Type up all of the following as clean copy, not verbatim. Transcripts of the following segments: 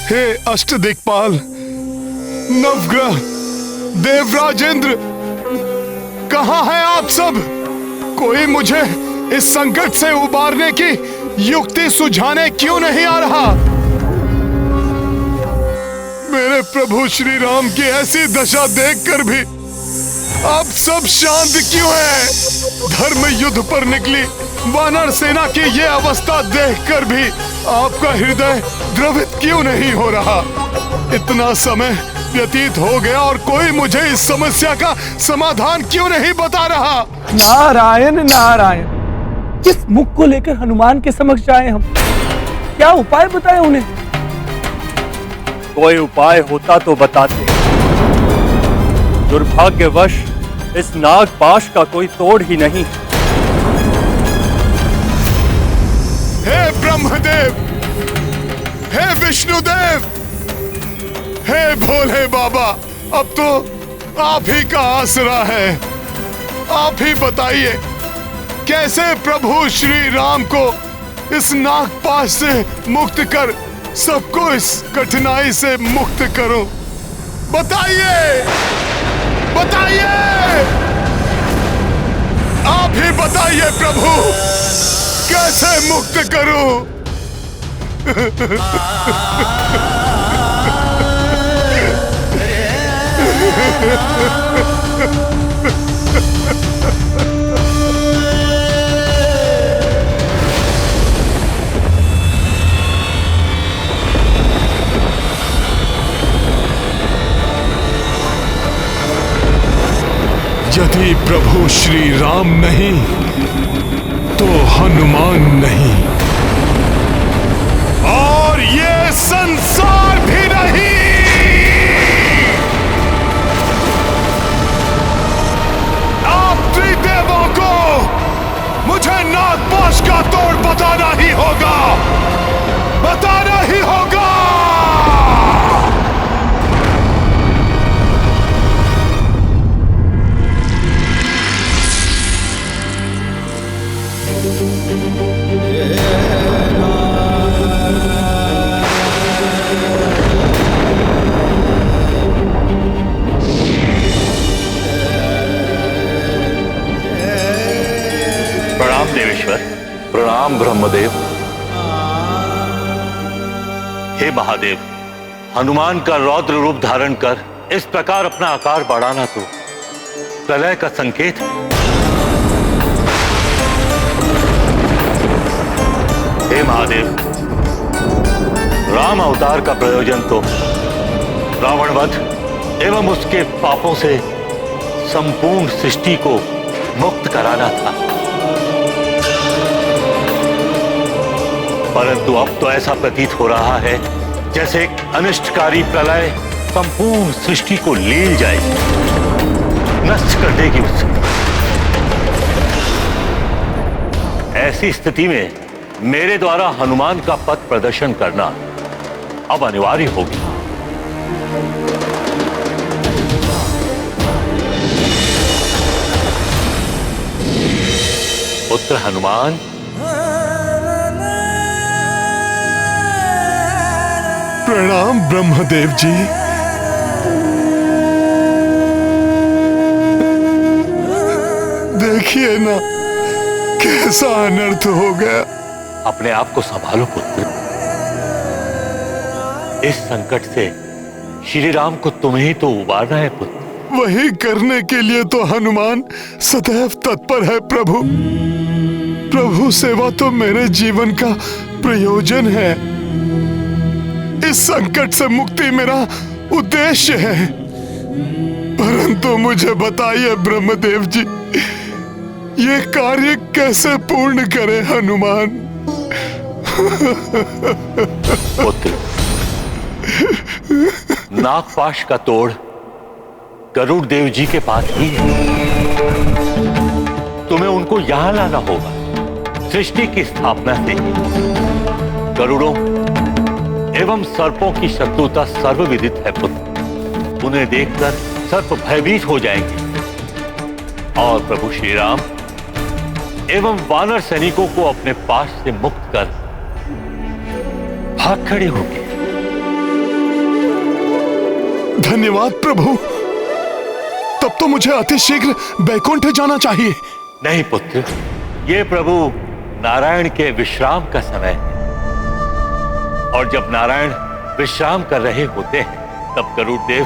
हे अष्टदिक्पाल, नवग्रह, देवराजेंद्र, कहाँ हैं आप सब? कोई मुझे इस संकट से उबारने की युक्ति सुझाने क्यों नहीं आ रहा? मेरे प्रभु श्री राम की ऐसी दशा देखकर भी आप सब शांत क्यों हैं? धर्म युद्ध पर निकली वानर सेना की ये अवस्था देखकर भी आपका हृदय द्रवित क्यों नहीं हो रहा? इतना समय व्यतीत हो गया और कोई मुझे इस समस्या का समाधान क्यों नहीं बता रहा? नारायण नारायण, किस मुख को लेकर हनुमान के समक्ष आए हम? क्या उपाय बताए उन्हें? कोई उपाय होता तो बताते। दुर्भाग्यवश इस नागपाश का कोई तोड़ ही नहीं। हे ब्रह्मदेव, हे विष्णुदेव, हे भोले बाबा, अब तो आप ही का आसरा है। आप ही बताइए कैसे प्रभु श्री राम को इस नागपाश से मुक्त कर सबको इस कठिनाई से मुक्त करूं। बताइए, बताइए, आप ही बताइए प्रभु, कैसे मुक्त करूं? यदि प्रभु श्री राम नहीं तो हनुमान नहीं, और ये संसार भी नहीं। आप त्रिदेवों को मुझे नागपाश का तोड़ बताना ही होगा, बताना ही होगा। प्रणाम देवेश्वर। प्रणाम ब्रह्मदेव। हे महादेव, हनुमान का रौद्र रूप धारण कर इस प्रकार अपना आकार बढ़ाना तो प्रलय का संकेत है। हे महादेव, राम अवतार का प्रयोजन तो रावण वध एवं उसके पापों से संपूर्ण सृष्टि को मुक्त कराना था, परंतु अब तो ऐसा प्रतीत हो रहा है जैसे एक अनिष्टकारी प्रलय संपूर्ण सृष्टि को लील जाए, नष्ट कर देगी उसे। ऐसी स्थिति में मेरे द्वारा हनुमान का पथ प्रदर्शन करना अब अनिवार्य होगी। पुत्र हनुमान, प्रणाम ब्रह्मदेव जी। देखिए ना कैसा अनर्थ हो गया। अपने आप को संभालो पुत्र। इस संकट से श्री राम को तुम्हें ही तो उबारना है पुत्र। वही करने के लिए तो हनुमान सदैव तत्पर है प्रभु। प्रभु सेवा तो मेरे जीवन का प्रयोजन है। इस संकट से मुक्ति मेरा उद्देश्य है। परंतु मुझे बताइए ब्रह्मदेव जी, ये कार्य कैसे पूर्ण करे हनुमान? पुत्र, नागपाश का तोड़ गरुड़ देव जी के पास ही है। तुम्हें उनको यहां लाना होगा। सृष्टि की स्थापना से गरुड़ों एवं सर्पों की शत्रुता सर्वविदित है पुत्र। उन्हें देखकर सर्प भयभीत हो जाएंगे और प्रभु श्री राम एवं वानर सैनिकों को अपने पास से मुक्त कर भाग खड़े होंगे। धन्यवाद प्रभु। तब तो मुझे अतिशीघ्र बैकुंठ जाना चाहिए। नहीं पुत्र, ये प्रभु नारायण के विश्राम का समय है, और जब नारायण विश्राम कर रहे होते हैं तब गरुड़ देव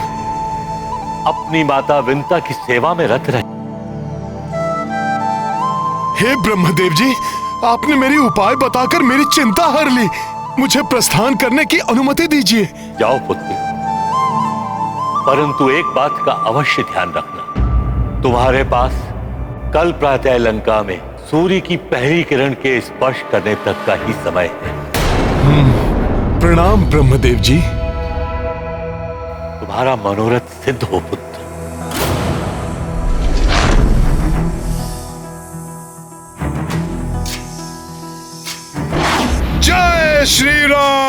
अपनी माता विंता की सेवा में रत रहे। हे ब्रह्मदेव जी, आपने मेरी उपाय बताकर मेरी चिंता हर ली। मुझे प्रस्थान करने की अनुमति दीजिए। जाओ पुत्र, परंतु एक बात का अवश्य ध्यान रखना, तुम्हारे पास कल प्रातः लंका में सूर्य की पहली किरण के स्पर्श करने तक का ही समय है। प्रणाम ब्रह्मदेव जी। तुम्हारा मनोरथ सिद्ध हो पुत्र। जय श्री राम।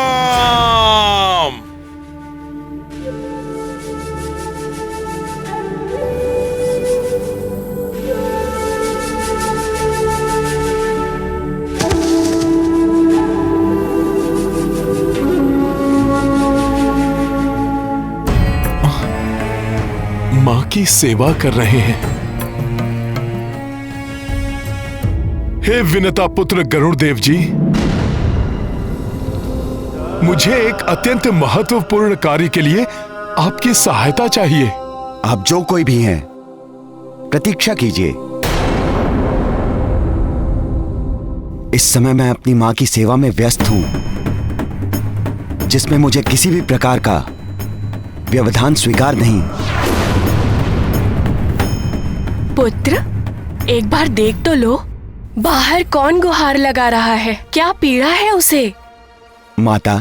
मां की सेवा कर रहे हैं। हे विनता पुत्र गरुड़ देव जी, मुझे एक अत्यंत महत्वपूर्ण कार्य के लिए आपकी सहायता चाहिए। आप जो कोई भी हैं, प्रतीक्षा कीजिए। इस समय मैं अपनी मां की सेवा में व्यस्त हूं, जिसमें मुझे किसी भी प्रकार का व्यवधान स्वीकार नहीं। पुत्र, एक बार देख तो लो, बाहर कौन गुहार लगा रहा है? क्या पीड़ा है उसे? माता,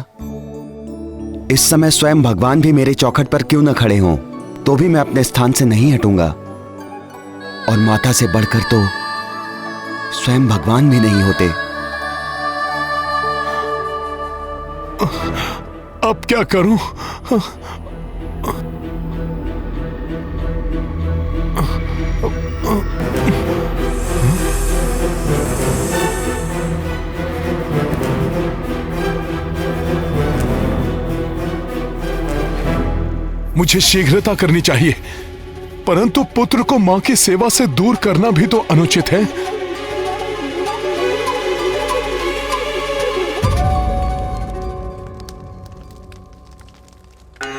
इस समय स्वयं भगवान भी मेरे चौखट पर क्यों न खड़े हों, तो भी मैं अपने स्थान से नहीं हटूंगा। और माता से बढ़कर तो स्वयं भगवान भी नहीं होते। अब क्या करूं? मुझे शीघ्रता करनी चाहिए, परंतु पुत्र को मां की सेवा से दूर करना भी तो अनुचित है।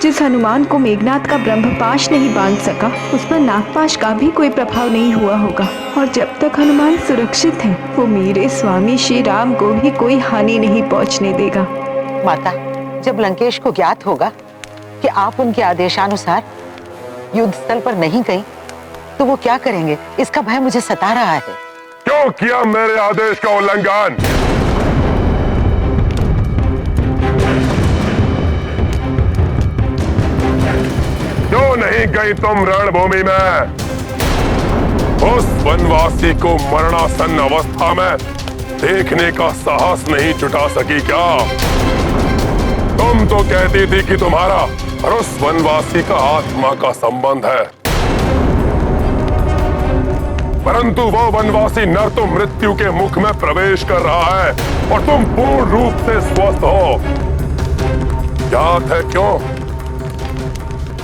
जिस हनुमान को मेघनाथ का ब्रह्मपाश नहीं बांध सका, उस पर नागपाश का भी कोई प्रभाव नहीं हुआ होगा। और जब तक हनुमान सुरक्षित है, वो मेरे स्वामी श्री राम को भी कोई हानि नहीं पहुंचने देगा। माता, जब लंकेश को ज्ञात होगा कि आप उनके आदेशानुसार युद्ध स्थल पर नहीं गई, तो वो क्या करेंगे, इसका भय मुझे सता रहा है। क्यों किया मेरे आदेश का उल्लंघन? क्यों नहीं गई तुम रणभूमि में? उस वनवासी को मरणासन्न अवस्था में देखने का साहस नहीं जुटा सकी क्या? तुम तो कहती थी कि तुम्हारा और उस वनवासी का आत्मा का संबंध है, परंतु वो वनवासी नर तो मृत्यु के मुख में प्रवेश कर रहा है और तुम पूर्ण रूप से स्वस्थ हो। याद है क्यों?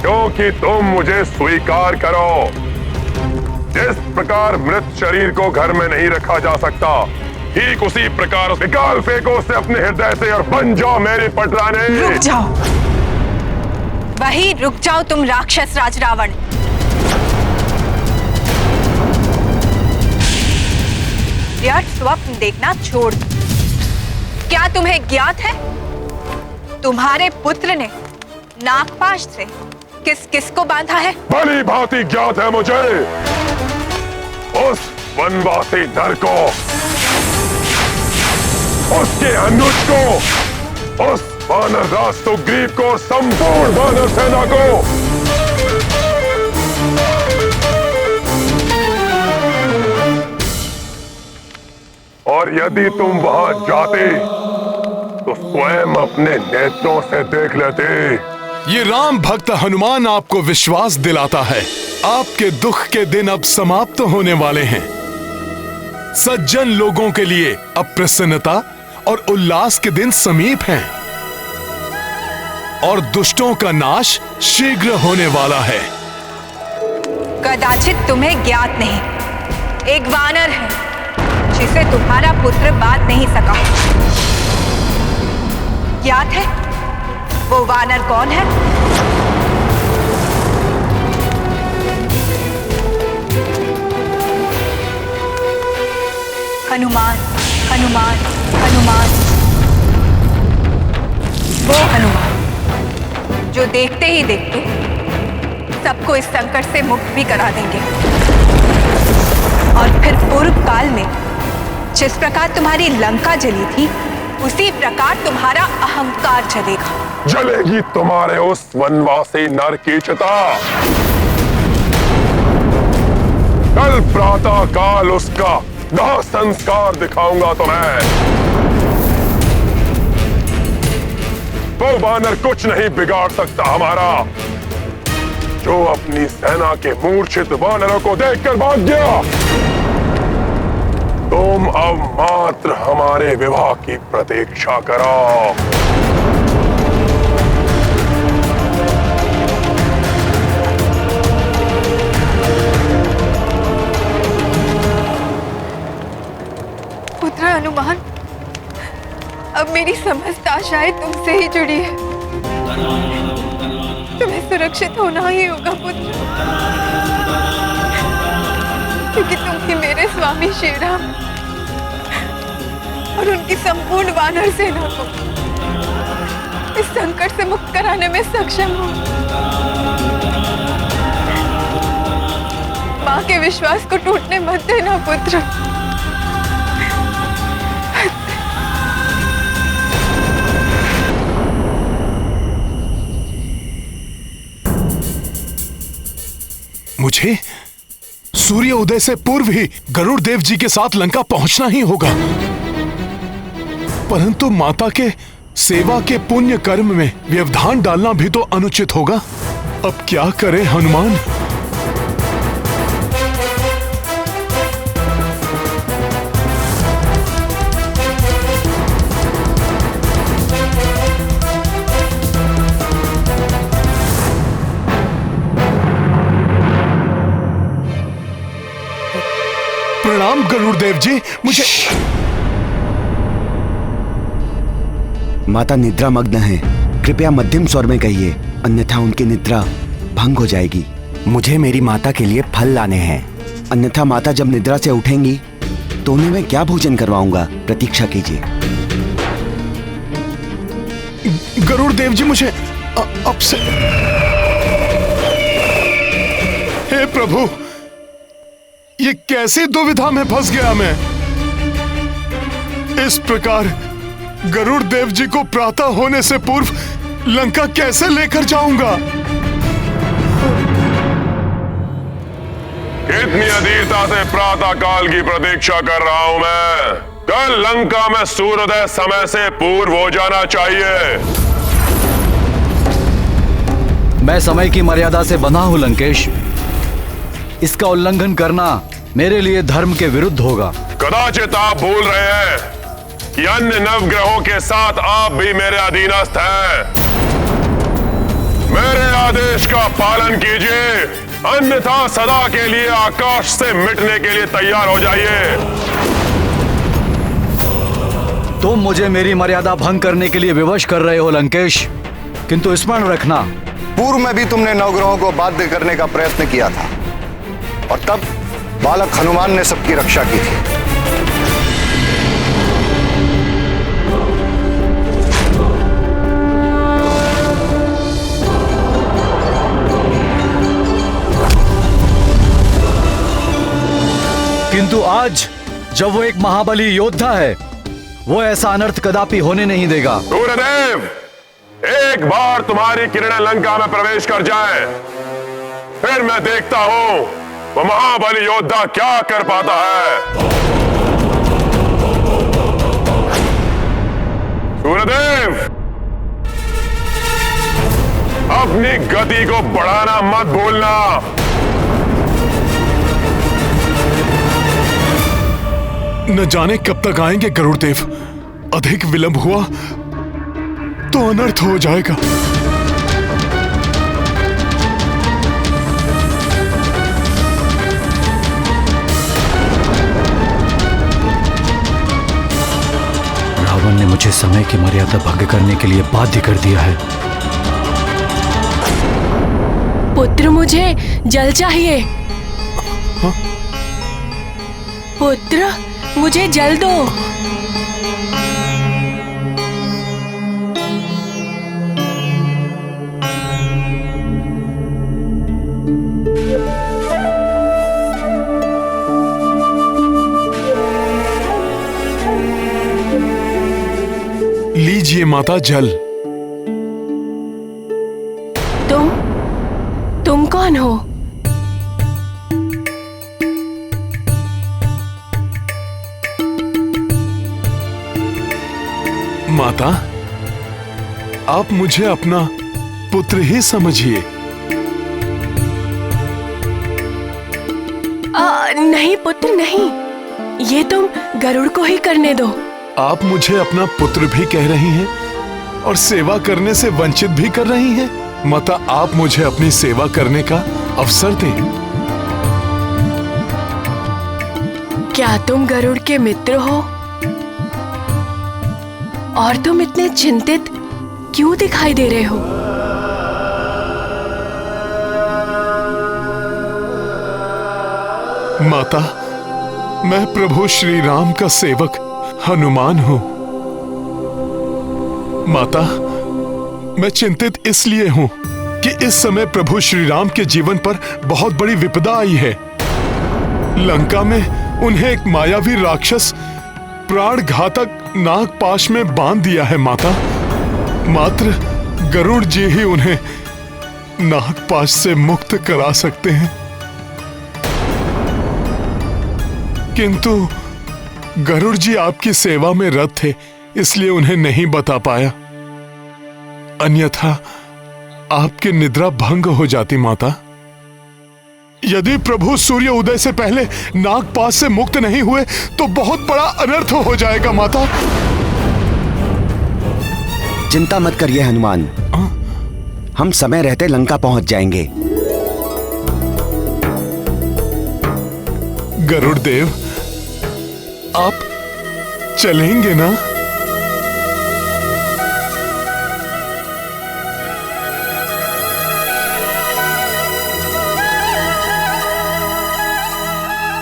क्योंकि तुम मुझे स्वीकार करो। जिस प्रकार मृत शरीर को घर में नहीं रखा जा सकता, ठीक उसी प्रकार निकाल फेंको उसे अपने हृदय से और बन जाओ मेरी पटरानी। रुक जाओ, वहीं रुक जाओ तुम राक्षस राज रावण। व्यर्थ स्वप्न देखना छोड़ दो। क्या तुम्हें ज्ञात है, तुम्हारे पुत्र ने नागपाश से किस किस को बांधा है? भली भांति ज्ञात है मुझे। उस वनवासी नर को, उसके अनुज को, उस वानर राज सुग्रीव को, संपूर्ण वानर सेना को। और यदि तुम वहां जाते तो स्वयं अपने नेत्रों से देख लेते। ये राम भक्त हनुमान आपको विश्वास दिलाता है, आपके दुख के दिन अब समाप्त होने वाले हैं। सज्जन लोगों के लिए अब प्रसन्नता और उल्लास के दिन समीप हैं। और दुष्टों का नाश शीघ्र होने वाला है। कदाचित तुम्हें ज्ञात नहीं, एक वानर है जिसे तुम्हारा पुत्र बांध नहीं सका। ज्ञात है वो वानर कौन है? हनुमान, हनुमान, हनुमान। वो हनुमान जो देखते ही देखते सबको इस संकट से मुक्त भी करा देंगे। और फिर पूर्व काल में जिस प्रकार तुम्हारी लंका जली थी, उसी प्रकार तुम्हारा अहंकार जलेगा। जलेगी तुम्हारे उस वनवासी नर की चिता। कल प्रातः काल उसका दाह संस्कार दिखाऊंगा तुम्हें। वो वानर कुछ नहीं बिगाड़ सकता हमारा, जो अपनी सेना के मूर्छित वानरों को देखकर भाग गया। तुम अब मात्र हमारे विवाह की प्रतीक्षा करो। पुत्र हनुमान, अब मेरी समस्त आशाएं तुमसे ही जुड़ी है। तुम्हें सुरक्षित होना ही होगा पुत्र, क्योंकि तुम ही मेरे स्वामी श्री राम और उनकी संपूर्ण वानर सेना को इस संकट से मुक्त कराने में सक्षम हो। मां के विश्वास को टूटने मत देना पुत्र। मुझे सूर्य उदय से पूर्व ही गरुड़ देव जी के साथ लंका पहुंचना ही होगा, परंतु माता के सेवा के पुण्य कर्म में व्यवधान डालना भी तो अनुचित होगा। अब क्या करें हनुमान? प्रणाम गरुड़ देव जी। मुझे माता निद्रा मग्न है, कृपया मध्यम स्वर में कहिए, अन्यथा उनकी निद्रा भंग हो जाएगी। मुझे मेरी माता के लिए फल लाने हैं, अन्यथा माता जब निद्रा से उठेंगी तो उन्हें मैं क्या भोजन करवाऊंगा? प्रतीक्षा कीजिए। गरुड़ देव जी, मुझे अब से हे प्रभु, ये कैसी दुविधा में फंस गया मैं। इस प्रकार गरुड़ देव जी को प्रातः होने से पूर्व लंका कैसे लेकर जाऊंगा? कितनी अधीरता से प्रातः काल की प्रतीक्षा कर रहा हूं मैं। कल लंका में सूर्योदय समय से पूर्व हो जाना चाहिए। मैं समय की मर्यादा से बंधा हूं लंकेश, इसका उल्लंघन करना मेरे लिए धर्म के विरुद्ध होगा। कदाचित आप भूल रहे हैं कि अन्य नवग्रहों के साथ आप भी मेरे अधीनस्थ हैं। मेरे आदेश का पालन कीजिए, अन्यथा सदा के लिए आकाश से मिटने के लिए तैयार हो जाइए। तुम मुझे मेरी मर्यादा भंग करने के लिए विवश कर रहे हो लंकेश, किंतु स्मरण रखना, पूर्व में भी तुमने नवग्रहों को बाध्य करने का प्रयत्न किया था और तब बालक हनुमान ने सबकी रक्षा की थी। किंतु आज जब वो एक महाबली योद्धा है, वो ऐसा अनर्थ कदापि होने नहीं देगा। सूर्यदेव, एक बार तुम्हारी किरणें लंका में प्रवेश कर जाए, फिर मैं देखता हूं वो महाबली योद्धा क्या कर पाता है। सूर्यदेव, अपनी गति को बढ़ाना मत भूलना। न जाने कब तक आएंगे गरुड़ देव। अधिक विलंब हुआ तो अनर्थ हो जाएगा। मुझे समय की मर्यादा भंग करने के लिए बाध्य कर दिया है। पुत्र, मुझे जल चाहिए। पुत्र, मुझे जल दो। लीजिए माता जल। तुम कौन हो? माता, आप मुझे अपना पुत्र ही समझिए। नहीं पुत्र नहीं, ये तुम गरुड़ को ही करने दो। आप मुझे अपना पुत्र भी कह रही हैं और सेवा करने से वंचित भी कर रही हैं। माता, आप मुझे अपनी सेवा करने का अवसर दें। क्या तुम गरुड़ के मित्र हो? और तुम इतने चिंतित क्यों दिखाई दे रहे हो? माता, मैं प्रभु श्री राम का सेवक हनुमान हूं। माता, मैं चिंतित इसलिए हूं कि इस समय प्रभु श्री राम के जीवन पर बहुत बड़ी विपदा आई है। लंका में उन्हें एक मायावी राक्षस प्राण घातक नागपाश में बांध दिया है। माता, मात्र गरुड़ जी ही उन्हें नागपाश से मुक्त करा सकते हैं, किंतु गरुड़ जी आपकी सेवा में रत थे, इसलिए उन्हें नहीं बता पाया। अन्यथा आपकी निद्रा भंग हो जाती। माता, यदि प्रभु सूर्य उदय से पहले नागपाश से मुक्त नहीं हुए तो बहुत बड़ा अनर्थ हो जाएगा। माता, चिंता मत करिए हनुमान, हम समय रहते लंका पहुंच जाएंगे। गरुड़ देव, आप चलेंगे ना?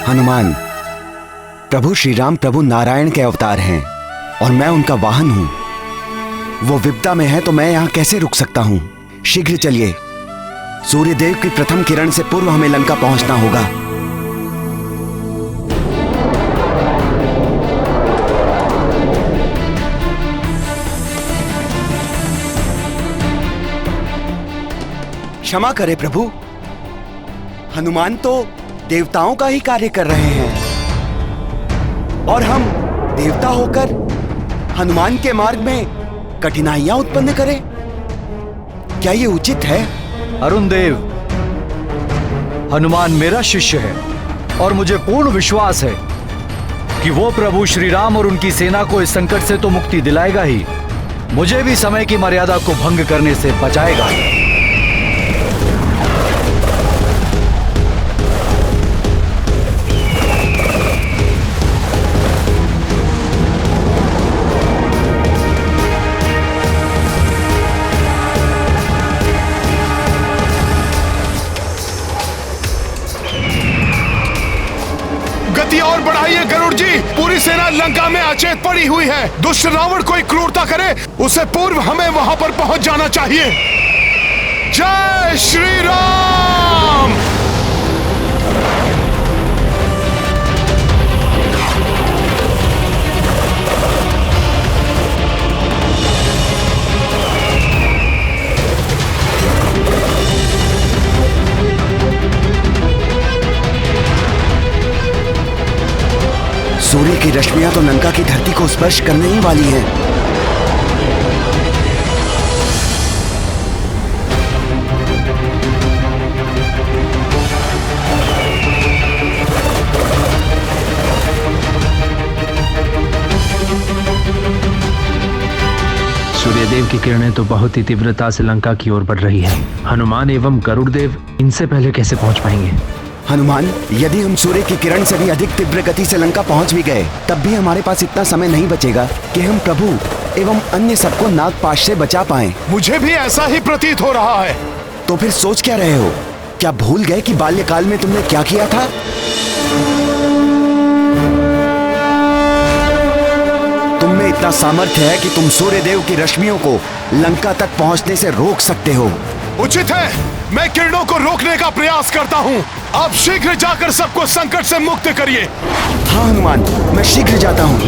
हनुमान, प्रभु श्री राम प्रभु नारायण के अवतार हैं और मैं उनका वाहन हूं। वो विपदा में है तो मैं यहां कैसे रुक सकता हूं? शीघ्र चलिए, सूर्यदेव की प्रथम किरण से पूर्व हमें लंका पहुंचना होगा। क्षमा करें प्रभु, हनुमान तो देवताओं का ही कार्य कर रहे हैं और हम देवता होकर हनुमान के मार्ग में कठिनाइयां उत्पन्न करें? क्या ये उचित है? अरुण देव, हनुमान मेरा शिष्य है और मुझे पूर्ण विश्वास है कि वो प्रभु श्री राम और उनकी सेना को इस संकट से तो मुक्ति दिलाएगा ही, मुझे भी समय की मर्यादा को भंग करने से बचाएगा। गति और बढ़ाइए गरुड़ जी, पूरी सेना लंका में अचेत पड़ी हुई है। दुष्ट रावण कोई क्रूरता करे उससे पूर्व हमें वहां पर पहुंच जाना चाहिए। जय श्री राम। सूर्य की रश्मियां तो लंका की धरती को स्पर्श करने ही वाली हैं। सूर्यदेव की किरणें तो बहुत ही तीव्रता से लंका की ओर बढ़ रही है। हनुमान एवं गरुड़देव इनसे पहले कैसे पहुंच पाएंगे? हनुमान, यदि हम सूर्य की किरण से भी अधिक तीव्र गति से लंका पहुंच भी गए, तब भी हमारे पास इतना समय नहीं बचेगा कि हम प्रभु एवं अन्य सबको नागपाश से बचा पाएं। मुझे भी ऐसा ही प्रतीत हो रहा है। तो फिर सोच क्या रहे हो? क्या भूल गए कि बाल्यकाल में तुमने क्या किया था? तुम में इतना सामर्थ्य है कि तुम सूर्य देव की रश्मियों को लंका तक पहुंचने से रोक सकते हो। उचित है, मैं किरणों को रोकने का प्रयास करता हूँ। आप शीघ्र जाकर सबको संकट से मुक्त करिए। हाँ हनुमान, मैं शीघ्र जाता हूँ।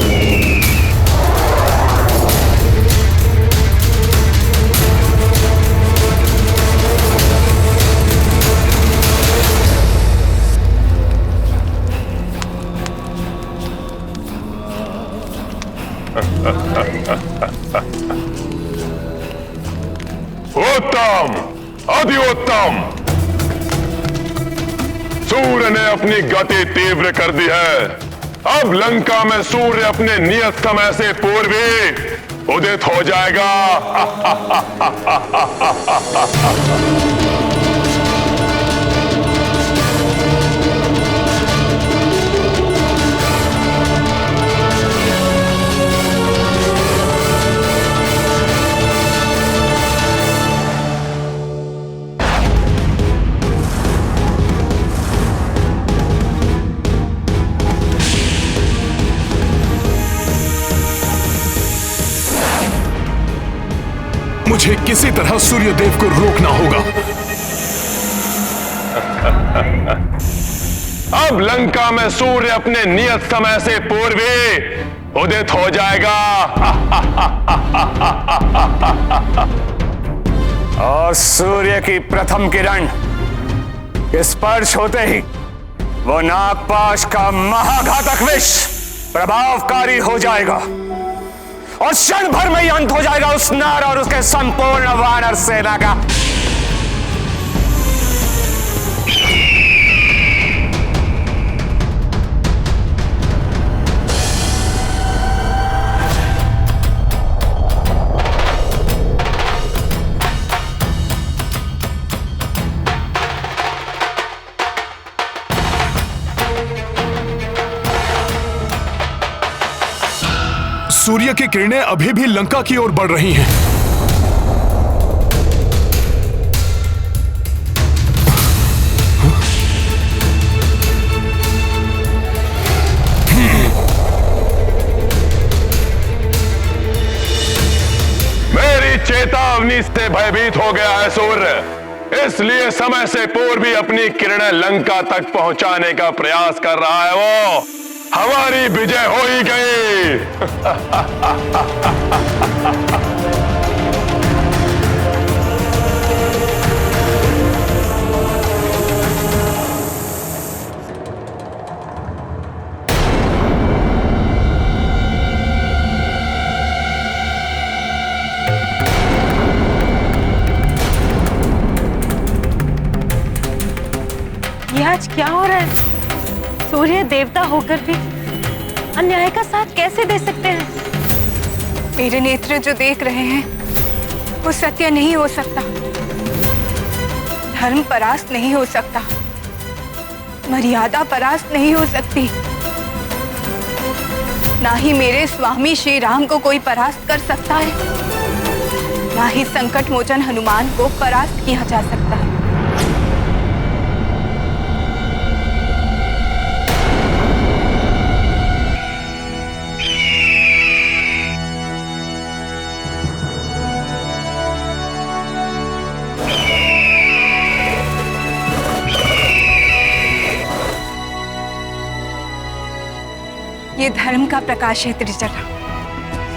उत्तम, अति उत्तम। सूर्य ने अपनी गति तीव्र कर दी है। अब लंका में सूर्य अपने नियत समय से पूर्व ही उदित हो जाएगा। मुझे किसी तरह सूर्य देव को रोकना होगा। अब लंका में सूर्य अपने नियत समय से पूर्व ही उदित हो जाएगा। और सूर्य की प्रथम किरण स्पर्श होते ही वो नागपाश का महाघातक विष प्रभावकारी हो जाएगा और क्षण भर में ही अंत हो जाएगा उस नर और उसके संपूर्ण वानर सेना का। सूर्य की किरणें अभी भी लंका की ओर बढ़ रही हैं। मेरी चेतावनी से भयभीत हो गया है सूर्य, इसलिए समय से पूर्व भी अपनी किरणें लंका तक पहुंचाने का प्रयास कर रहा है। वो हमारी विजय हो ही गई। ये आज क्या हो रहा है? सूर्य देवता होकर भी अन्याय का साथ कैसे दे सकते हैं? मेरे नेत्र जो देख रहे हैं वो सत्य नहीं हो सकता, धर्म परास्त नहीं हो सकता, मर्यादा परास्त नहीं हो सकती। ना ही मेरे स्वामी श्री राम को कोई परास्त कर सकता है, ना ही संकट मोचन हनुमान को परास्त किया जा सकता है। ये धर्म का प्रकाश है त्रिजटा,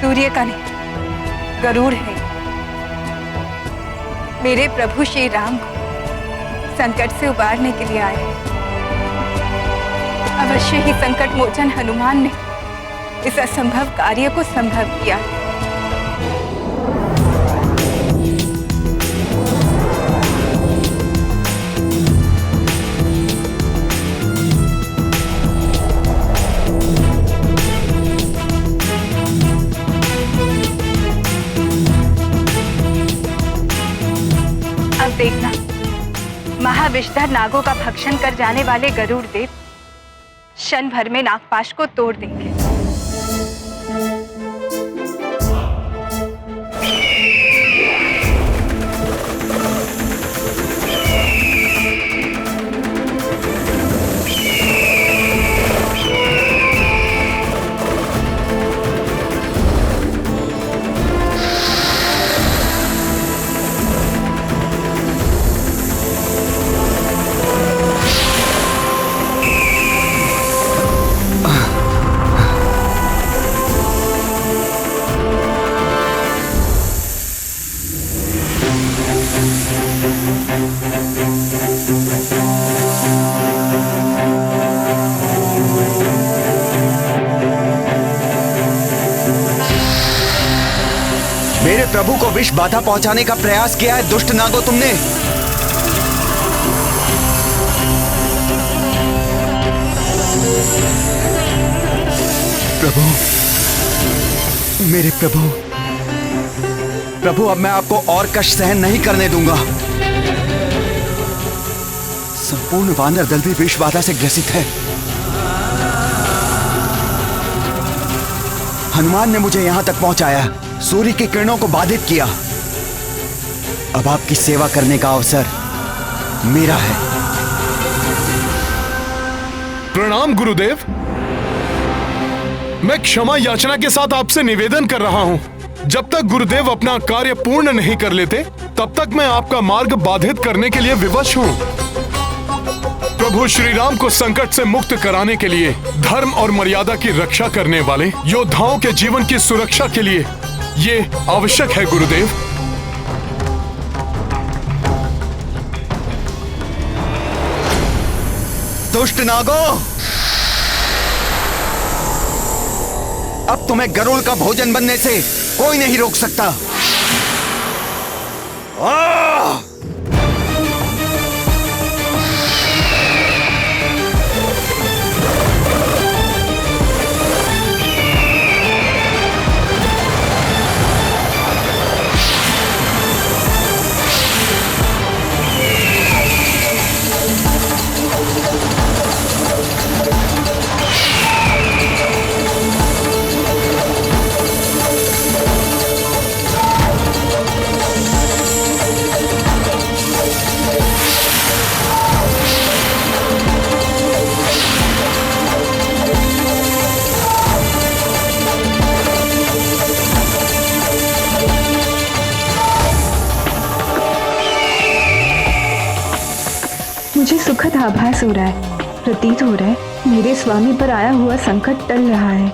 सूर्य का नहीं, गरुड़ है। मेरे प्रभु श्री राम को संकट से उबारने के लिए आए हैं। अवश्य ही संकट मोचन हनुमान ने इस असंभव कार्य को संभव किया। देखना, महाविषधर नागों का भक्षण कर जाने वाले गरुड़ देव क्षण भर में नागपाश को तोड़ देंगे। मेरे प्रभु को विष बाधा पहुंचाने का प्रयास किया है दुष्ट नागो तुमने। प्रभु, मेरे प्रभु, प्रभु अब मैं आपको और कष्ट सहन नहीं करने दूंगा। संपूर्ण वानर दल भी विष बाधा से ग्रसित है। हनुमान ने मुझे यहां तक पहुंचाया, सूर्य की किरणों को बाधित किया। अब आपकी सेवा करने का अवसर मेरा है। प्रणाम गुरुदेव। मैं क्षमा याचना के साथ आपसे निवेदन कर रहा हूं। जब तक गुरुदेव अपना कार्य पूर्ण नहीं कर लेते, तब तक मैं आपका मार्ग बाधित करने के लिए विवश हूं। प्रभु श्री राम को संकट से मुक्त कराने के लिए, धर्म और मर्यादा की रक्षा करने वाले योद्धाओं के जीवन की सुरक्षा के लिए ये आवश्यक है गुरुदेव। दुष्ट नागो, अब तुम्हें गरुड़ का भोजन बनने से कोई नहीं रोक सकता। मुझे सुखद आभास हो रहा है, प्रतीत हो रहा है मेरे स्वामी पर आया हुआ संकट टल रहा है।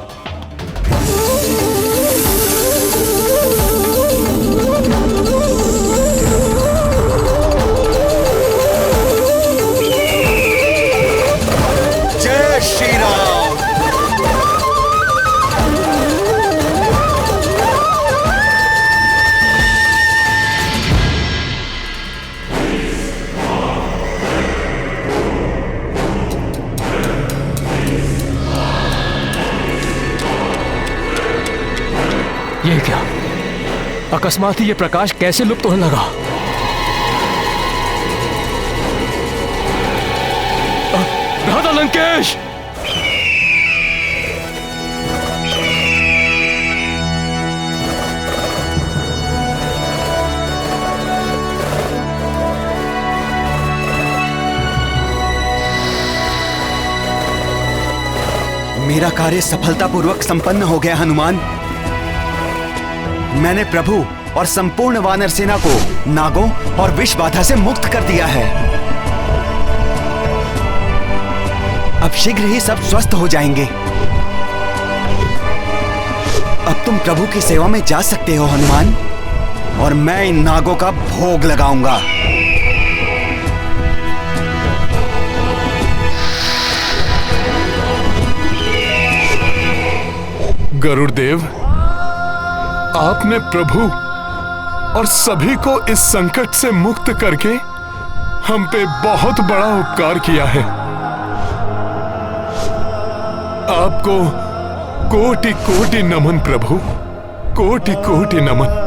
जय श्री राम। ये क्या? अकस्मात ही ये प्रकाश कैसे लुप्त होने लगा? राधा लंकेश! मेरा कार्य सफलतापूर्वक संपन्न हो गया हनुमान। मैंने प्रभु और संपूर्ण वानर सेना को नागों और विष बाधा से मुक्त कर दिया है। अब शीघ्र ही सब स्वस्थ हो जाएंगे। अब तुम प्रभु की सेवा में जा सकते हो हनुमान, और मैं इन नागों का भोग लगाऊंगा। गरुड़देव, आपने प्रभु और सभी को इस संकट से मुक्त करके हम पे बहुत बड़ा उपकार किया है। आपको कोटि कोटि नमन प्रभु, कोटि कोटि नमन।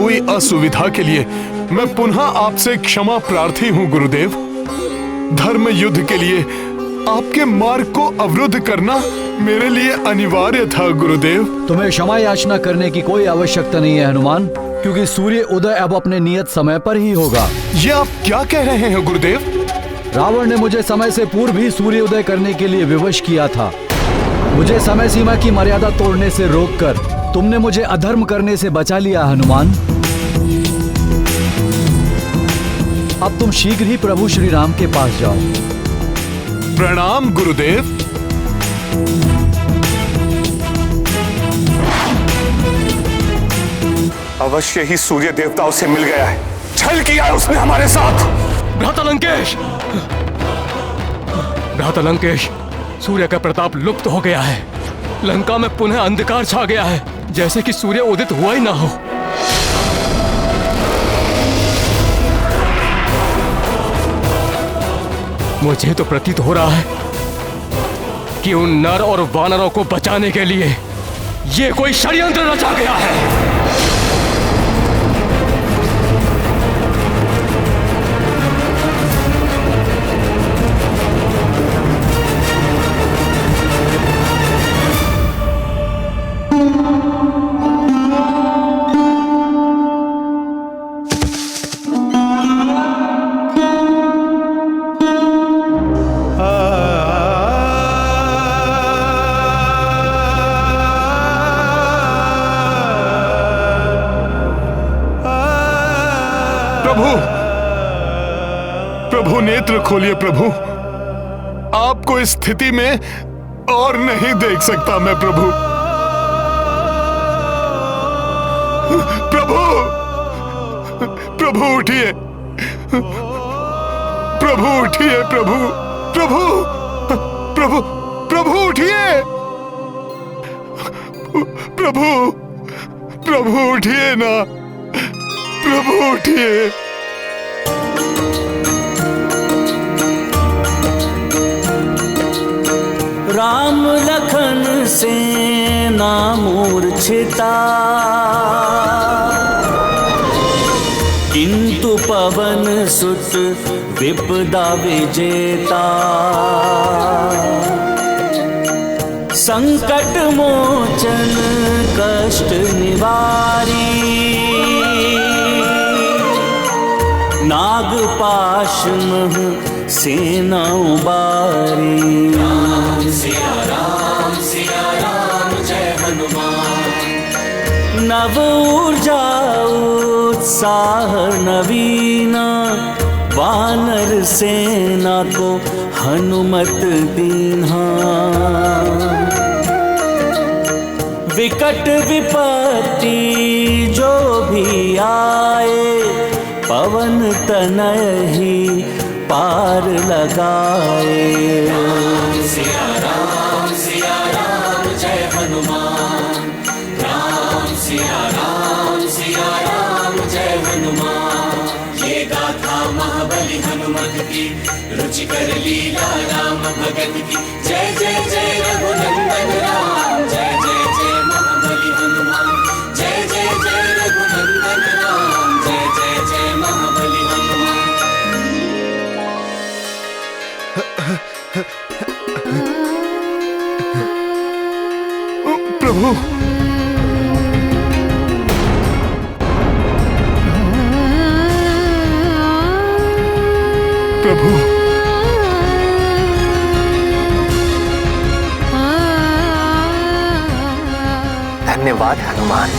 हुई असुविधा के लिए मैं पुनः आपसे क्षमा प्रार्थी हूँ गुरुदेव। धर्म युद्ध के लिए आपके मार्ग को अवरुद्ध करना मेरे लिए अनिवार्य था गुरुदेव। तुम्हें क्षमा याचना करने की कोई आवश्यकता नहीं है हनुमान, क्योंकि सूर्य उदय अब अपने नियत समय पर ही होगा। ये आप क्या कह रहे हैं गुरुदेव? रावण ने मुझे समय से पूर्व ही सूर्य उदय करने के लिए विवश किया था। मुझे समय सीमा की मर्यादा तोड़ने से रोककर तुमने मुझे अधर्म करने से बचा लिया हनुमान। अब तुम शीघ्र ही प्रभु श्री राम के पास जाओ। प्रणाम गुरुदेव। अवश्य ही सूर्य देवता उसे मिल गया है। छल किया है उसने हमारे साथ। भ्राता लंकेश, भ्राता लंकेश, सूर्य का प्रताप लुप्त हो गया है। लंका में पुनः अंधकार छा गया है, जैसे कि सूर्य उदित हुआ ही ना हो। मुझे तो प्रतीत हो रहा है कि उन नर और वानरों को बचाने के लिए ये कोई षड्यंत्र रचा गया है। प्रभु नेत्र खोलिए प्रभु, आपको इस स्थिति में और नहीं देख सकता मैं प्रभु। प्रभु, प्रभु उठिए, प्रभु उठिए, प्रभु, प्रभु, प्रभु, प्रभु उठिए, प्रभु, प्रभु उठिए ना, प्रभु उठिए। राम लखन सेना मूर्छिता, किंतु पवन सुत विपदा विजेता। संकट मोचन कष्ट निवारी, नागपाश मह सेना उबारी। सिया राम जय हनुमान। नव ऊर्जा उत्साह नवीना, वानर सेना को हनुमत दीन्हा। विकट विपत्ति जो भी आए, पवन तनय ही पार लगाए। सिया राम जय हनुमान। राम सिया राम जय हनुमान। ये गाथा महाबली हनुमत की, रुचिकर लीला राम भगत की। जय जय जय रघुनंदन राम, जय जय जय महाबली हनुमान। जय जय जय रघुनंदन राम, जय जय जय महाबली हनुमान। प्रभु, प्रभु, धन्यवाद हनुमान,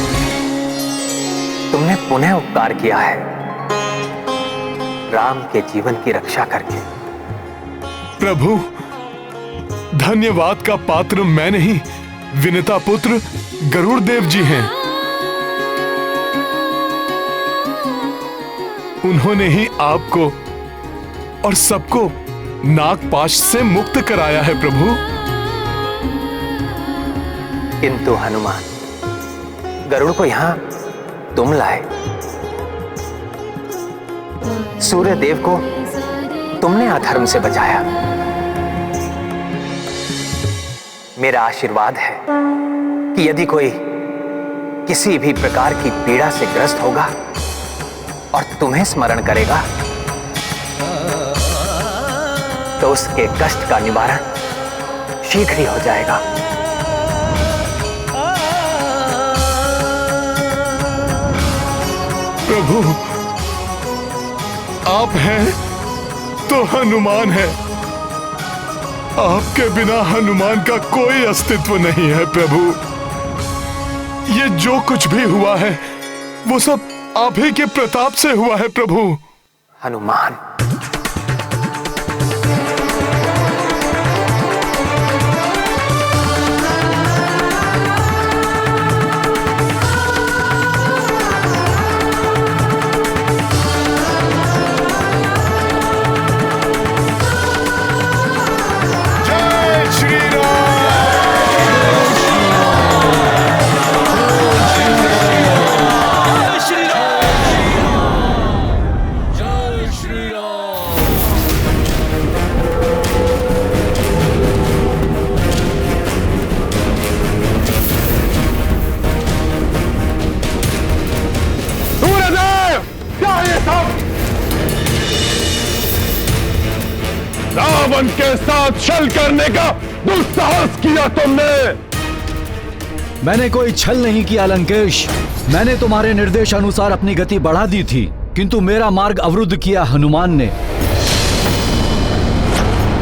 तुमने पुनः उपकार किया है, राम के जीवन की रक्षा करके। प्रभु, धन्यवाद का पात्र मैं नहीं, विनता पुत्र गरुड़ देव जी हैं। उन्होंने ही आपको और सबको नागपाश से मुक्त कराया है प्रभु। किंतु हनुमान, गरुड़ को यहां तुम लाए, सूर्य देव को तुमने अधर्म से बचाया। मेरा आशीर्वाद है कि यदि कोई किसी भी प्रकार की पीड़ा से ग्रस्त होगा और तुम्हें स्मरण करेगा तो उसके कष्ट का निवारण शीघ्र ही हो जाएगा। प्रभु, आप हैं तो हनुमान है। आपके बिना हनुमान का कोई अस्तित्व नहीं है प्रभु। ये जो कुछ भी हुआ है वो सब आप ही के प्रताप से हुआ है प्रभु। हनुमान, रावण के साथ छल करने का दुस्साहस किया तुमने। मैंने कोई छल नहीं किया लंकेश। मैंने तुम्हारे निर्देश अनुसार अपनी गति बढ़ा दी थी, किंतु मेरा मार्ग अवरुद्ध किया हनुमान ने।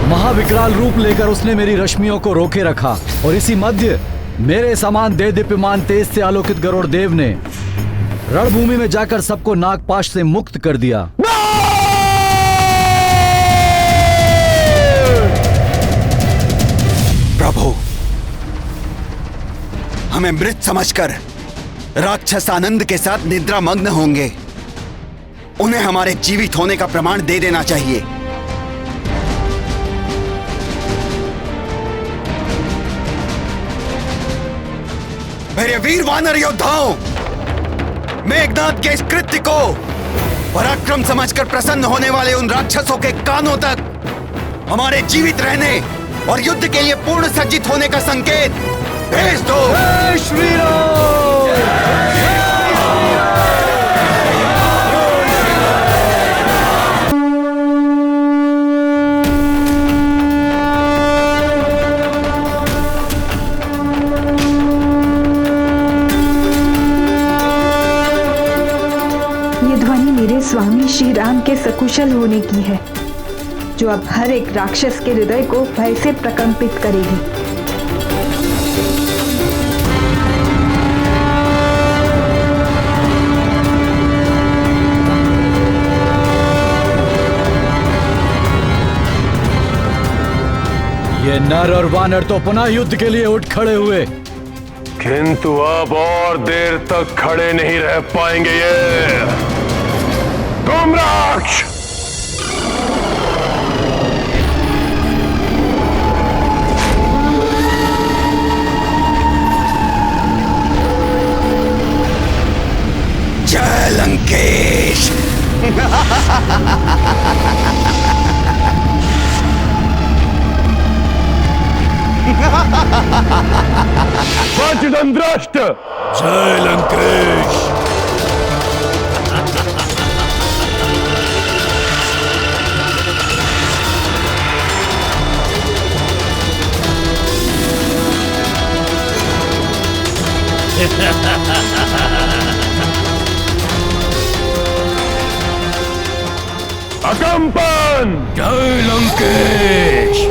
महाविकराल रूप लेकर उसने मेरी रश्मियों को रोके रखा और इसी मध्य मेरे समान देदीप्यमान तेज से आलोकित गरुड़ देव ने रणभूमि में जाकर सबको नागपाश से मुक्त कर दिया। प्रभु, हमें मृत समझकर राक्षस आनंद के साथ निद्रा मग्न होंगे। उन्हें हमारे जीवित होने का प्रमाण दे देना चाहिए। मेरे वीर वानर योद्धाओं, मेघनाद के इस कृत्य को पराक्रम समझकर प्रसन्न होने वाले उन राक्षसों के कानों तक हमारे जीवित रहने और युद्ध के लिए पूर्ण सज्जित होने का संकेत भेज दो। जय श्री राम। ये ध्वनि मेरे स्वामी श्री राम के सकुशल होने की है, जो अब हर एक राक्षस के हृदय को भय से प्रकंपित करेगी। ये नर और वानर तो पुनः युद्ध के लिए उठ खड़े हुए, किंतु अब और देर तक खड़े नहीं रह पाएंगे ये धूम्राक्ष। जय लंकेश। वज्रदंष्ट्र। जय लंकेश। अकंपन। जय लंकेश।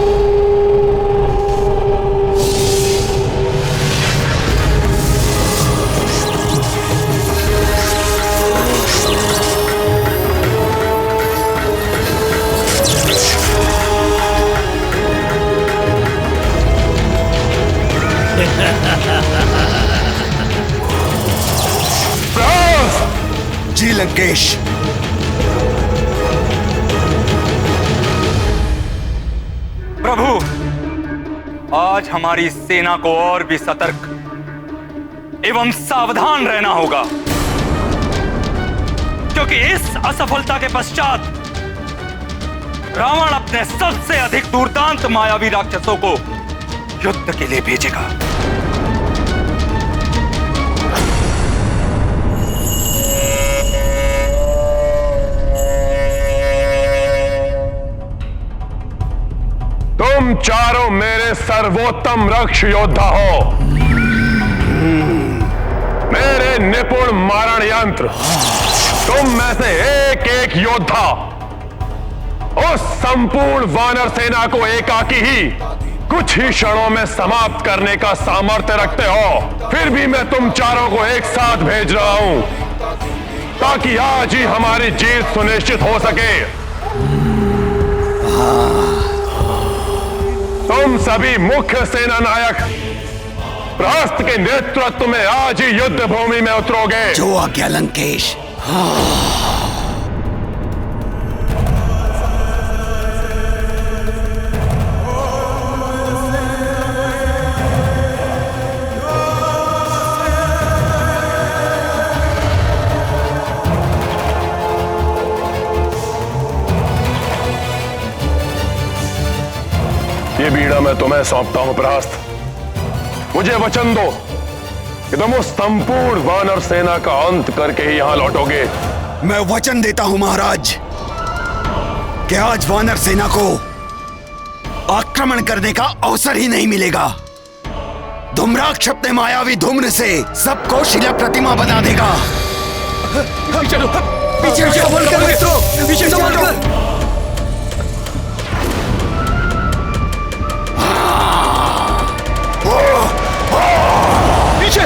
जी लंकेश। प्रभु, आज हमारी सेना को और भी सतर्क एवं सावधान रहना होगा, क्योंकि इस असफलता के पश्चात रावण अपने सबसे अधिक दुर्दांत मायावी राक्षसों को युद्ध के लिए भेजेगा। तुम चारों मेरे सर्वोत्तम रक्ष योद्धा हो। मेरे निपुण मारण यंत्र तुम में से एक एक योद्धा उस संपूर्ण वानर सेना को एकाकी ही कुछ ही क्षणों में समाप्त करने का सामर्थ्य रखते हो। फिर भी मैं तुम चारों को एक साथ भेज रहा हूं ताकि आज ही हमारी जीत सुनिश्चित हो सके। तुम सभी मुख्य सेना नायक प्रहस्त के नेतृत्व में आज ही युद्ध भूमि में उतरोगे। जो आज्ञा लंकेश। ये बीड़ा मैं तुम्हें सौंपता हूं प्रहस्त। मुझे वचन दो कि तुम उस संपूर्ण वानर सेना का अंत करके ही यहां लौटोगे। मैं वचन देता हूं महाराज कि आज वानर सेना को आक्रमण करने का अवसर ही नहीं मिलेगा। धूम्राक्ष अपने मायावी धूम्र से सबको शिला प्रतिमा बना देगा। चलो पीछे संभल कर मित्रों, पीछे संभल कर। पीछे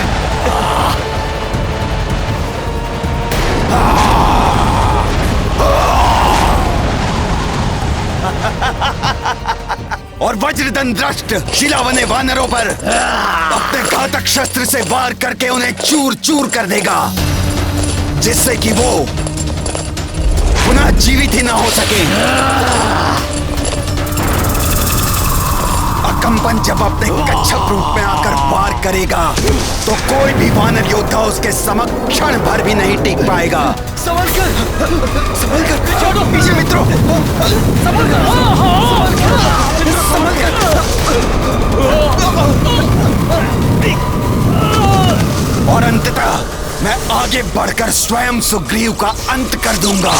और वज्रदंड्रष्ट शिलावने वानरों पर अपने घातक शस्त्र से वार करके उन्हें चूर चूर कर देगा, जिससे कि वो पुनः जीवित ही ना हो सके। अकंपन जब अपने कच्छप रूप में आकर वार करेगा तो कोई भी वानर योद्धा उसके समक्ष क्षण भर भी नहीं टिक पाएगा। संभल कर छोड़ो पीछे मित्रों, संभल और अंततः मैं आगे बढ़कर स्वयं सुग्रीव का अंत कर दूंगा।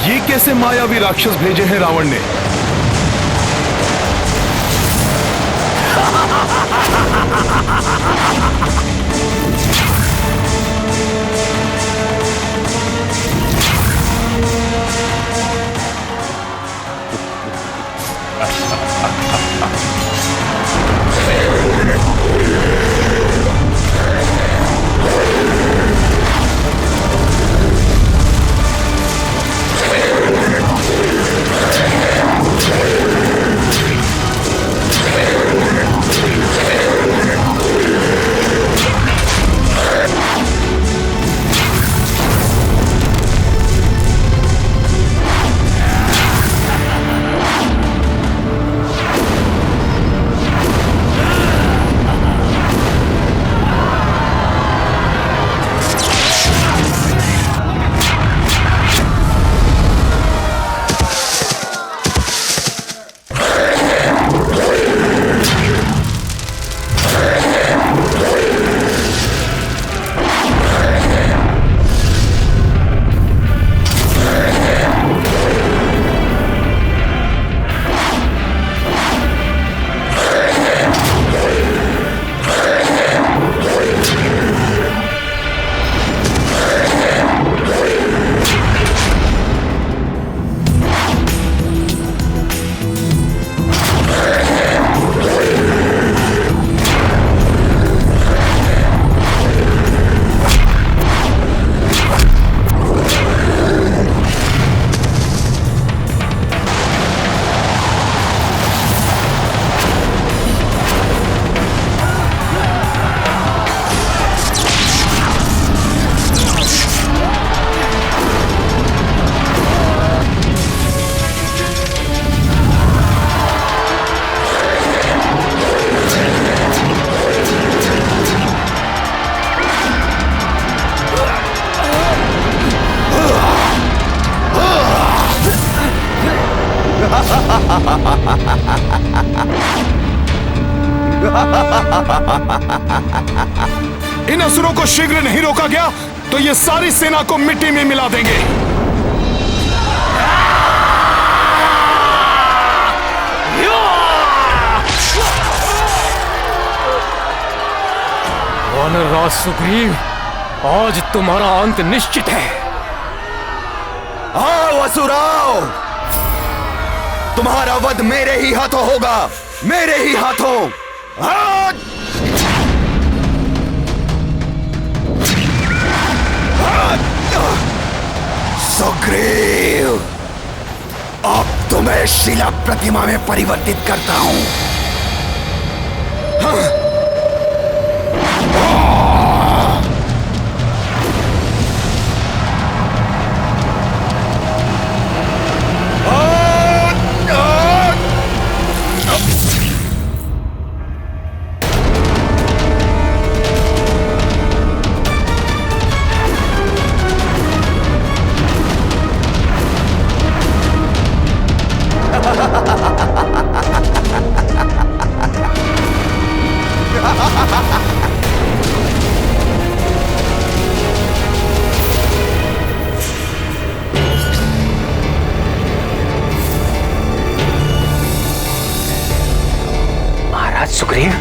ये कैसे मायावी राक्षस भेजे हैं रावण ने? इन असुरों को शीघ्र नहीं रोका गया तो ये सारी सेना को मिट्टी में मिला देंगे। वानरराज सुग्रीव, आज तुम्हारा अंत निश्चित है। आओ असुराओ, तुम्हारा वध मेरे ही हाथों होगा, मेरे ही हाथों। सुग्रीव, अब तुम्हें शिला प्रतिमा में परिवर्तित करता हूं। महाराज सुग्रीव,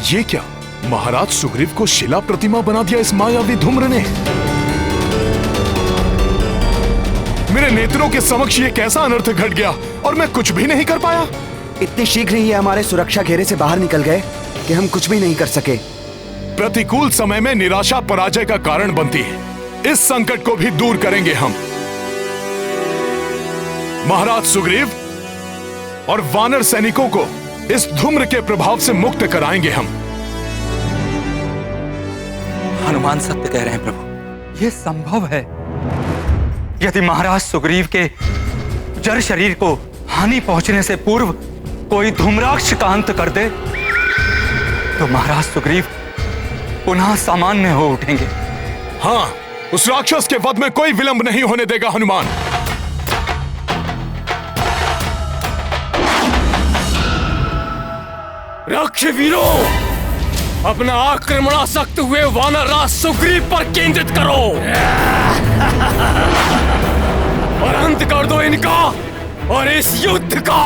ये क्या? महाराज सुग्रीव को शिला प्रतिमा बना दिया इस मायावी धूम्र ने। मेरे नेत्रों के समक्ष ये कैसा अनर्थ घट गया और मैं कुछ भी नहीं कर पाया। इतनी शीघ्र ही हमारे सुरक्षा घेरे से बाहर निकल गए कि हम कुछ भी नहीं कर सके। प्रतिकूल समय में निराशा पराजय का कारण बनती है। इस संकट को भी दूर करेंगे हम। महाराज सुग्रीव और वानर सैनिकों को इस धूम्र के प्रभाव से मुक्त कराएंगे हम। हनुमान सत्य कह रहे हैं प्रभु, यह संभव है। यदि महाराज सुग्रीव के जड़ शरीर को हानि पहुंचने से पूर्व कोई धूम्राक्ष का अंत कर दे तो महाराज सुग्रीव पुनः सामान्य हो उठेंगे। हाँ, उस राक्षस के वध में कोई विलंब नहीं होने देगा हनुमान। रक्षवीरों, अपना आक्रमणासक्त हुए वानरराज सुग्रीव पर केंद्रित करो और अंत कर दो इनका और इस युद्ध का।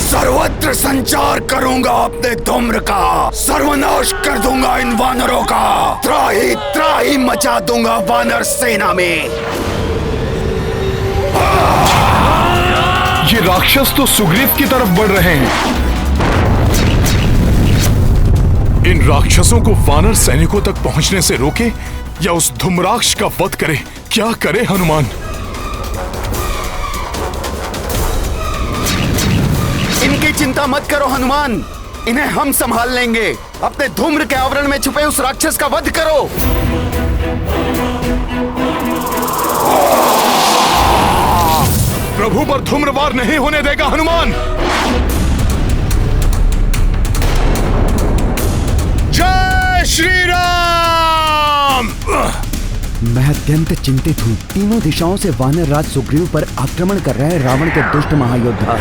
सर्वत्र संचार करूंगा अपने धूम्र का, सर्वनाश कर दूंगा इन वानरों का, त्राही त्राही मचा दूंगा वानर सेना में। ये राक्षस तो सुग्रीव की तरफ बढ़ रहे हैं। इन राक्षसों को वानर सैनिकों तक पहुंचने से रोके या उस धूम्राक्ष का वध करे। क्या करे हनुमान? इनकी चिंता मत करो हनुमान, इन्हें हम संभाल लेंगे। अपने धूम्र के आवरण में छुपे उस राक्षस का वध करो। प्रभु पर धूम्रवार नहीं होने देगा हनुमान। जय श्री राम। मैं अत्यंत चिंतित हूँ। तीनों दिशाओं से वानर राज सुग्रीव पर आक्रमण कर रहे रावण के दुष्ट महायोद्धा।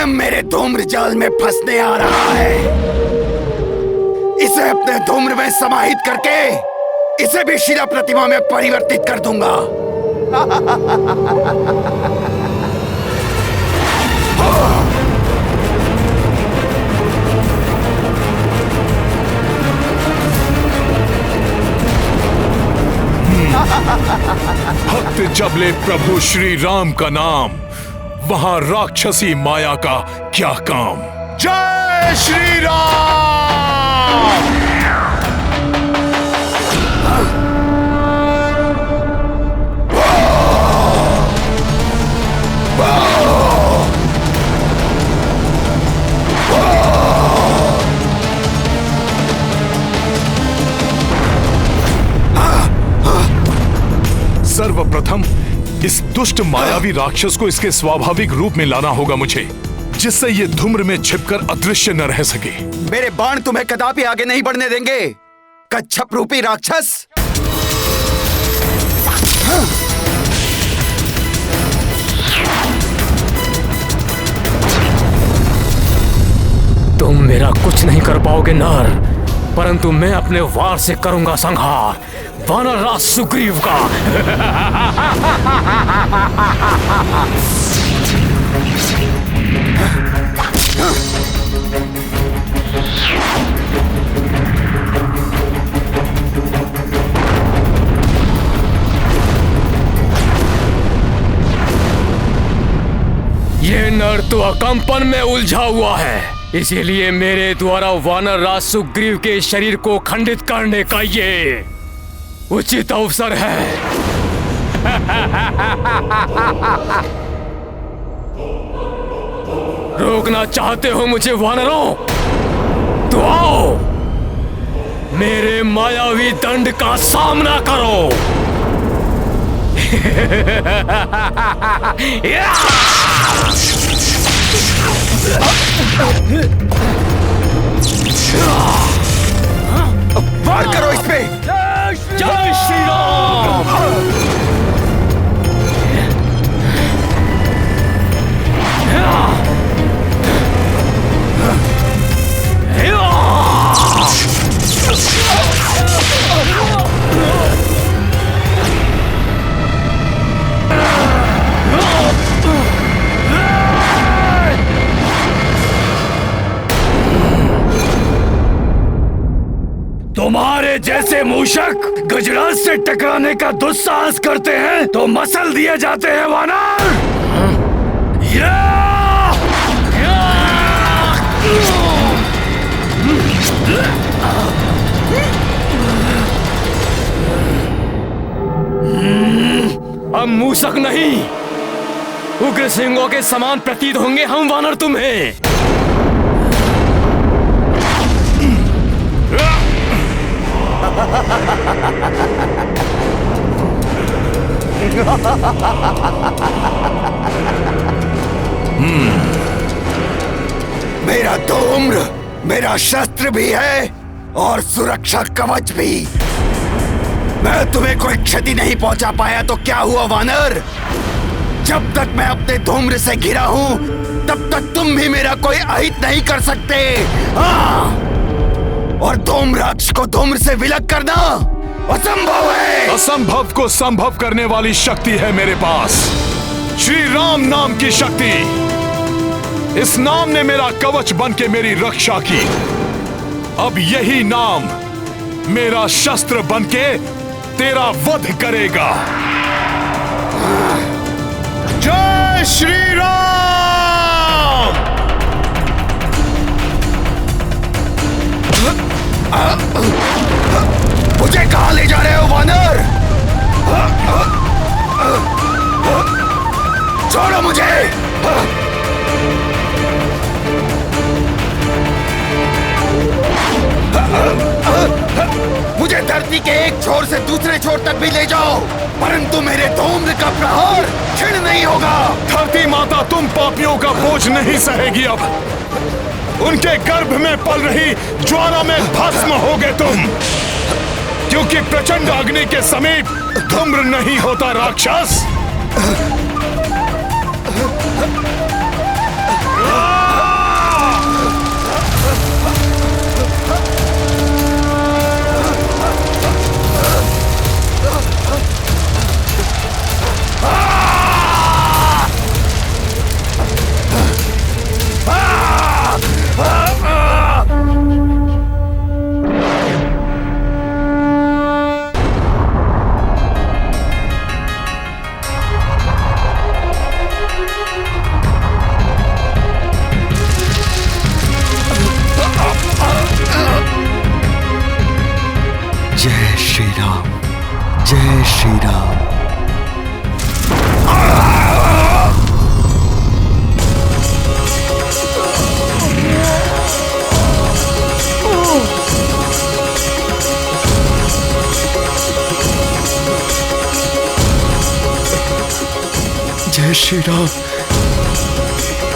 स्वयं मेरे धूम्र जाल में फंसने आ रहा है। इसे अपने धूम्र में समाहित करके इसे भी शिला प्रतिमा में परिवर्तित कर दूंगा। भक्त जब ले प्रभु श्री राम का नाम, वहां राक्षसी माया का क्या काम। जय श्री राम। सर्वप्रथम इस दुष्ट मायावी राक्षस को इसके स्वाभाविक रूप में लाना होगा मुझे, जिससे ये धूम्र में छिपकर अदृश्य न रह सके। मेरे बाण तुम्हें कदापि आगे नहीं बढ़ने देंगे, कच्छप रूपी राक्षस। तुम मेरा कुछ नहीं कर पाओगे नर, परंतु मैं अपने वार से करूंगा संहार वानर राज सुग्रीव का। ये नर तो अकंपन में उलझा हुआ है, इसीलिए मेरे द्वारा वानर राज सुग्रीव के शरीर को खंडित करने का ये उचित अवसर है। रोकना चाहते हो मुझे वानरों? तो आओ, मेरे मायावी दंड का सामना करो। वार करो इस पे। जय श्री राम। तुम्हारे जैसे मूषक गजराज से टकराने का दुस्साहस करते हैं तो मसल दिए जाते हैं वानर। अब मूषक नहीं, उग्र सिंहों के समान प्रतीत होंगे हम वानर तुम्हें। मेरा धूम्र मेरा शस्त्र भी है और सुरक्षा कवच भी। मैं तुम्हें कोई क्षति नहीं पहुंचा पाया तो क्या हुआ वानर? जब तक मैं अपने धूम्र से घिरा हूं तब तक तुम भी मेरा कोई अहित नहीं कर सकते। और धूम्राक्ष को धूम्र से विलग करना असंभव है। असंभव को संभव करने वाली शक्ति है मेरे पास, श्री राम नाम की शक्ति। इस नाम ने मेरा कवच बन के मेरी रक्षा की। अब यही नाम मेरा शस्त्र बन के तेरा वध करेगा। जय श्री राम। मुझे कहां ले जा रहे हो वानर? छोड़ो मुझे। मुझे धरती के एक छोर से दूसरे छोर तक भी ले जाओ, परंतु मेरे धूम्र का प्रहार क्षीण नहीं होगा। धरती माता तुम पापियों का बोझ नहीं सहेगी। अब उनके गर्भ में पल रही ज्वाला में भस्म होगे तुम, क्योंकि प्रचंड अग्नि के समीप धूम्र नहीं होता राक्षस। श्री राम। जय श्री राम।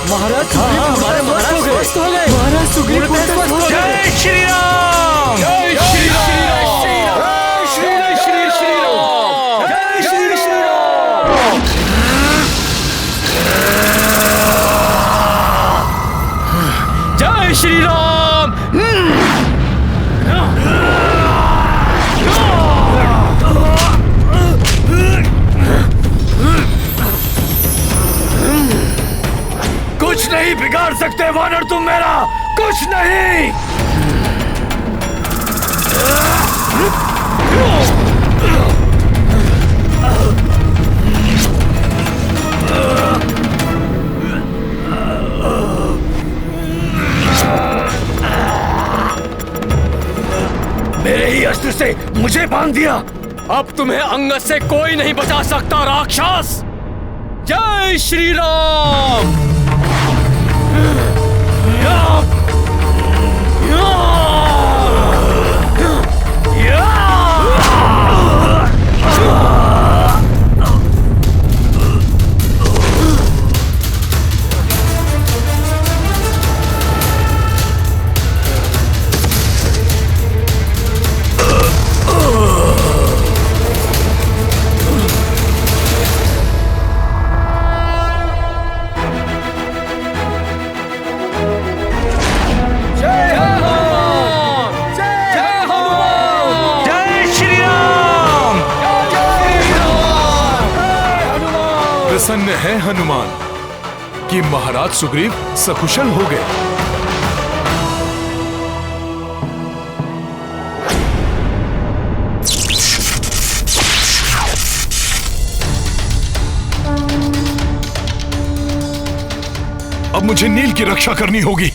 महाराज हमारे महाराज स्वस्थ हो गए। महाराज सुग्रीव स्वस्थ हो गए। जय श्री राम। जय श्री राम। जय श्री राम। जय श्री राम। जय श्री राम। कुछ नहीं बिगाड़ सकते वानर तुम मेरा, कुछ नहीं। मेरे ही अस्त्र से मुझे बांध दिया, अब तुम्हें अंगद से कोई नहीं बचा सकता राक्षस। जय श्री राम। प्रसन्न है हनुमान कि महाराज सुग्रीव सकुशल हो गए। अब मुझे नील की रक्षा करनी होगी।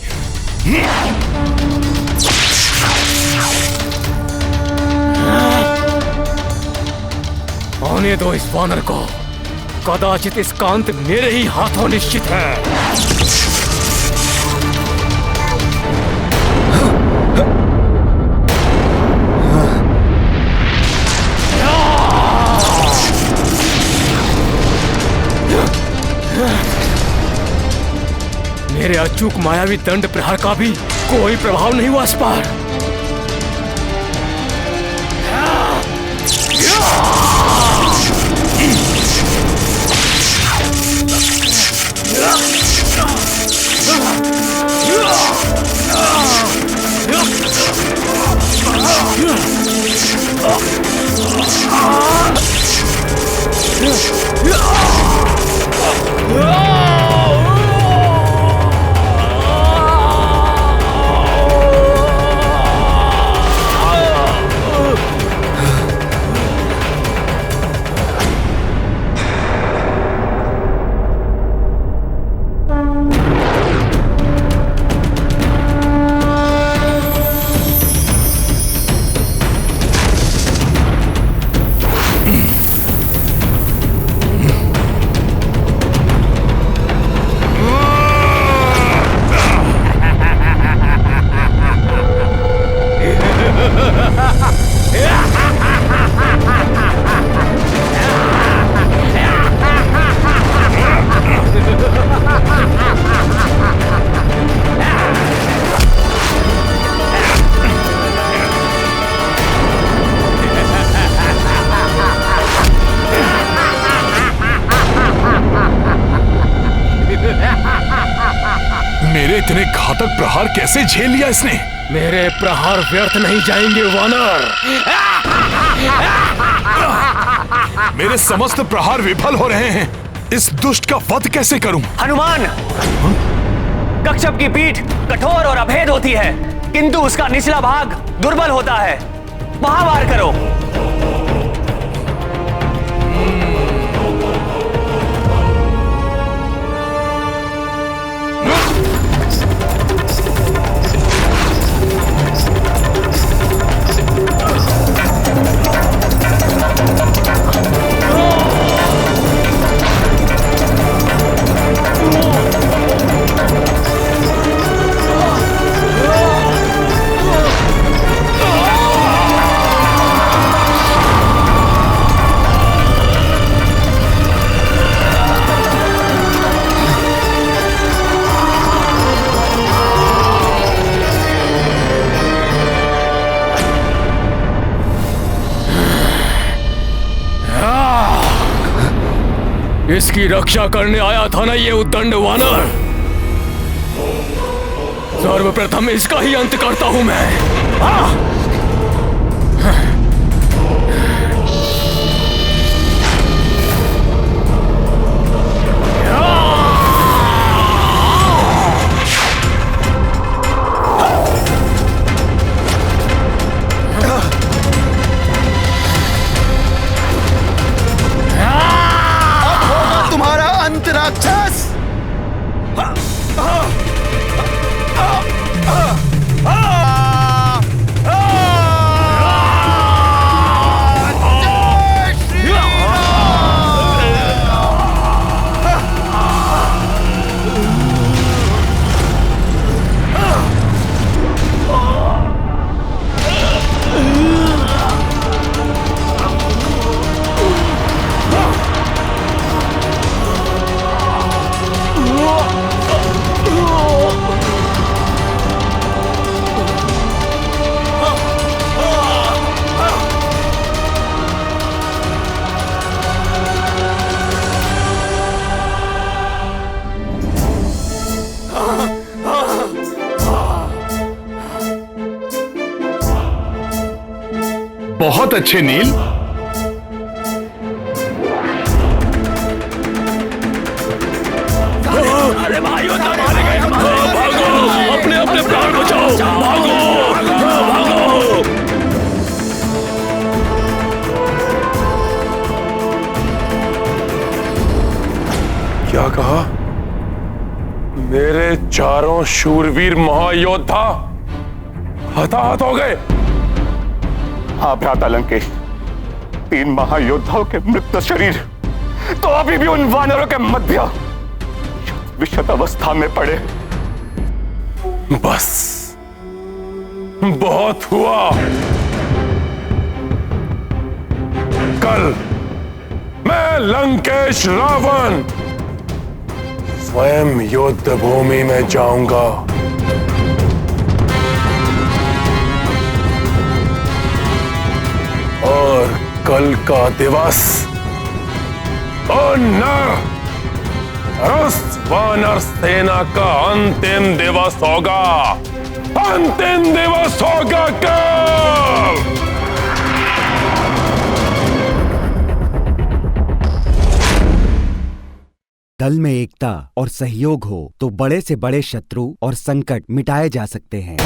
आने दो इस वानर को, कदाचित इसका अंत मेरे ही हाथों निश्चित है। मेरे अचूक मायावी दंड प्रहार का भी कोई प्रभाव नहीं हुआ इस पर। मेरे इतने घातक प्रहार कैसे झेल लिया इसने? मेरे प्रहार व्यर्थ नहीं जाएंगे वानर। मेरे समस्त प्रहार विफल हो रहे हैं। इस दुष्ट का वध कैसे करूं? हनुमान, कच्छप की पीठ कठोर और अभेद होती है, किंतु उसका निचला भाग दुर्बल होता है। वहां वार करो। इसकी रक्षा करने आया था ना ये उद्दंड वानर। सर्वप्रथम इसका ही अंत करता हूं मैं। तुम्हारा अंत राक्षस। बहुत अच्छे नील। अरे भाइयों, भागो, अपने अपने प्राण बचाओ, भागो, भागो। क्या कहा? मेरे चारों शूरवीर महायोद्धा हताहत हो गए। हाँ भ्राता लंकेश, 3 महायोद्धाओं के मृत शरीर तो अभी भी उन वानरों के मध्य विशत अवस्था में पड़े। बस बहुत हुआ। कल मैं लंकेश रावण स्वयं युद्ध भूमि में जाऊंगा। और कल का दिवस उन वानर सेना का अंतिम दिवस होगा। अंतिम दिवस होगा कल। दल में एकता और सहयोग हो तो बड़े से बड़े शत्रु और संकट मिटाए जा सकते हैं।